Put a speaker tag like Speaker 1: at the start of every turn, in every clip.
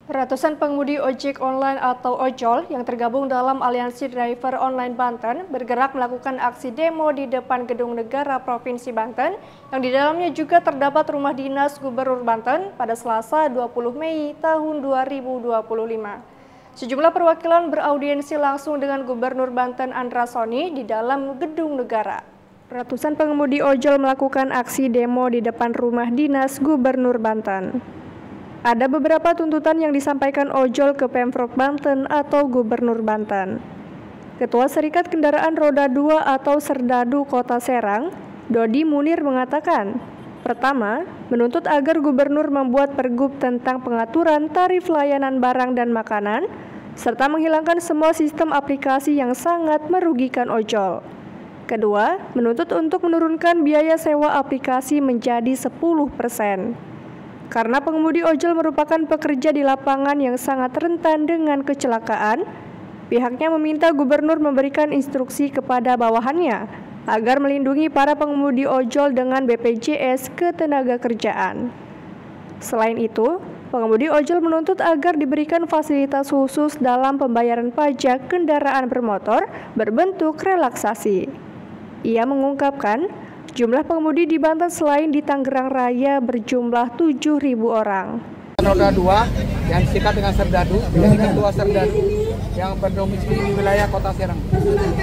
Speaker 1: Ratusan pengemudi ojek online atau ojol yang tergabung dalam Aliansi Driver Online Banten bergerak melakukan aksi demo di depan Gedung Negara Provinsi Banten yang di dalamnya juga terdapat rumah dinas Gubernur Banten pada Selasa 20 Mei tahun 2025. Sejumlah perwakilan beraudiensi langsung dengan Gubernur Banten Andra Soni di dalam Gedung Negara. Ratusan pengemudi ojol melakukan aksi demo di depan rumah dinas Gubernur Banten. Ada beberapa tuntutan yang disampaikan ojol ke Pemprov Banten atau Gubernur Banten. Ketua Serikat Kendaraan Roda 2 atau Serdadu Kota Serang, Dodi Munir mengatakan, pertama, menuntut agar Gubernur membuat pergub tentang pengaturan tarif layanan barang dan makanan, serta menghilangkan semua sistem aplikasi yang sangat merugikan ojol. Kedua, menuntut untuk menurunkan biaya sewa aplikasi menjadi 10%. Karena pengemudi ojol merupakan pekerja di lapangan yang sangat rentan dengan kecelakaan, pihaknya meminta Gubernur memberikan instruksi kepada bawahannya agar melindungi para pengemudi ojol dengan BPJS Ketenagakerjaan. Selain itu, pengemudi ojol menuntut agar diberikan fasilitas khusus dalam pembayaran pajak kendaraan bermotor berbentuk relaksasi. Ia mengungkapkan, jumlah pengemudi di Banten selain di Tangerang Raya berjumlah 7.000 orang.
Speaker 2: Roda 2 yang disingkat dengan Serdadu, yang ketua Serdadu yang berdomisili di wilayah Kota Serang.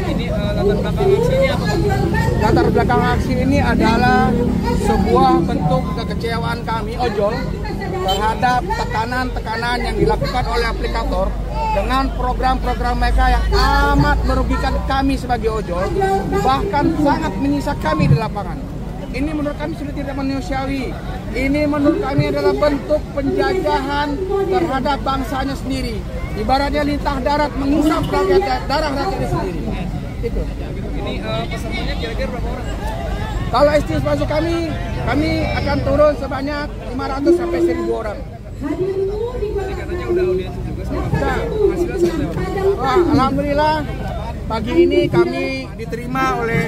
Speaker 3: Ini latar belakang aksi ini apa?
Speaker 2: Latar belakang aksi ini adalah sebuah bentuk kekecewaan kami ojol terhadap tekanan-tekanan yang dilakukan oleh aplikator dengan program-program mereka yang amat merugikan kami sebagai ojol, bahkan sangat menyiksa kami di lapangan. Ini menurut kami sudah tidak manusiawi. Ini menurut kami adalah bentuk penjajahan terhadap bangsanya sendiri. Ibaratnya lintah darat mengusap darah rakyatnya sendiri. Itu.
Speaker 3: Ini pesertanya kira-kira berapa orang?
Speaker 2: Kalau estimasi kami akan turun sebanyak 500 sampai 1.000 orang.
Speaker 3: Ini katanya udah audiensi juga sama.
Speaker 2: Nah,
Speaker 3: Hasilnya seperti apa?
Speaker 2: Alhamdulillah pagi ini kami diterima oleh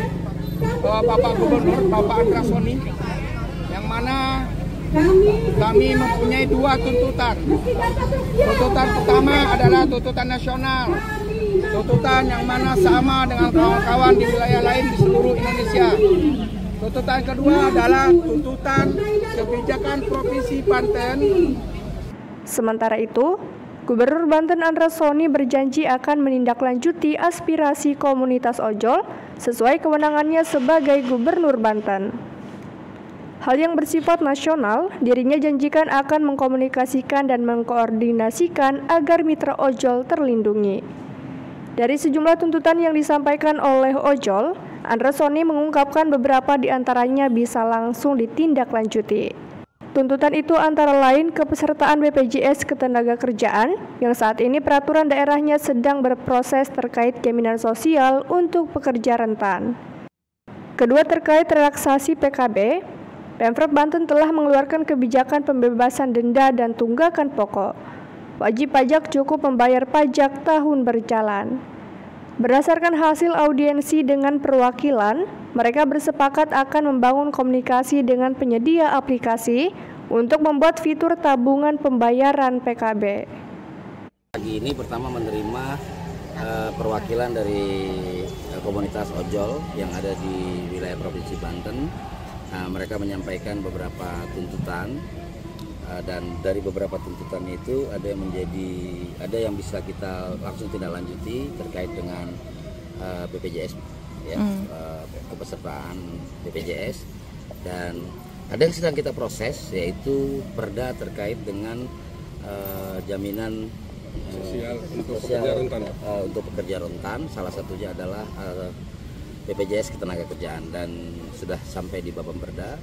Speaker 2: Bapak Gubernur, Bapak Andra Soni, yang mana kami mempunyai dua tuntutan. Tuntutan pertama adalah tuntutan nasional, tuntutan yang mana sama dengan kawan-kawan di wilayah lain di seluruh Indonesia. Tuntutan kedua adalah tuntutan kebijakan Provinsi Banten.
Speaker 1: Sementara itu, Gubernur Banten Andra Soni berjanji akan menindaklanjuti aspirasi komunitas ojol sesuai kewenangannya sebagai Gubernur Banten. Hal yang bersifat nasional, dirinya janjikan akan mengkomunikasikan dan mengkoordinasikan agar mitra ojol terlindungi. Dari sejumlah tuntutan yang disampaikan oleh ojol, Andra Soni mengungkapkan beberapa di antaranya bisa langsung ditindaklanjuti. Tuntutan itu antara lain kepesertaan BPJS Ketenagakerjaan yang saat ini peraturan daerahnya sedang berproses terkait jaminan sosial untuk pekerja rentan. Kedua terkait relaksasi PKB, Pemprov Banten telah mengeluarkan kebijakan pembebasan denda dan tunggakan pokok. Wajib pajak cukup membayar pajak tahun berjalan. Berdasarkan hasil audiensi dengan perwakilan, mereka bersepakat akan membangun komunikasi dengan penyedia aplikasi untuk membuat fitur tabungan pembayaran PKB.
Speaker 4: Pagi ini pertama menerima perwakilan dari komunitas ojol yang ada di wilayah Provinsi Banten. Mereka menyampaikan beberapa tuntutan dan dari beberapa tuntutan itu ada yang bisa kita langsung tindak lanjuti terkait dengan BPJS, ya, kepesertaan BPJS, dan ada yang sedang kita proses yaitu perda terkait dengan jaminan
Speaker 3: Sosial untuk
Speaker 4: pekerja rentan. Salah satunya adalah BPJS Ketenagakerjaan dan sudah sampai di Bapemperda,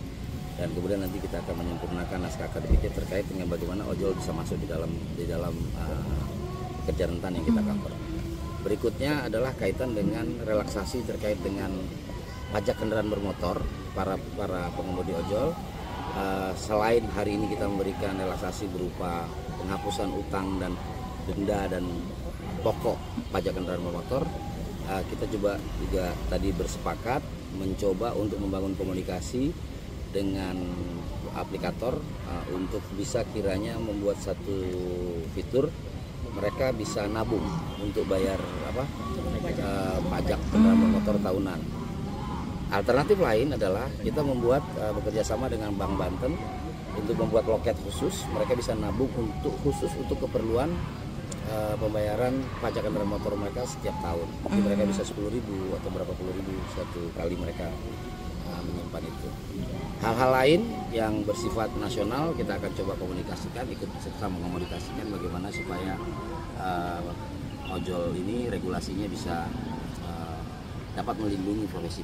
Speaker 4: dan kemudian nanti kita akan menyempurnakan naskah akademiknya terkait dengan bagaimana ojol bisa masuk di dalam pekerja rentan yang kita cover. Berikutnya adalah kaitan dengan relaksasi terkait dengan pajak kendaraan bermotor para pengemudi ojol. Selain hari ini kita memberikan relaksasi berupa penghapusan utang dan denda dan pokok pajak kendaraan bermotor, kita juga tadi bersepakat mencoba untuk membangun komunikasi dengan aplikator untuk bisa kiranya membuat satu fitur mereka bisa nabung untuk bayar pajak kendaraan bermotor tahunan. Alternatif lain adalah kita membuat bekerja sama dengan Bank Banten untuk membuat loket khusus. Mereka bisa nabung khusus untuk keperluan pembayaran pajak kendaraan motor mereka setiap tahun. Jadi mereka bisa 10.000 atau berapa puluh ribu satu kali mereka menyimpan itu. Hal-hal lain yang bersifat nasional kita akan coba komunikasikan, ikut serta mengomunikasikan bagaimana supaya ojol ini regulasinya bisa dapat melindungi profesi.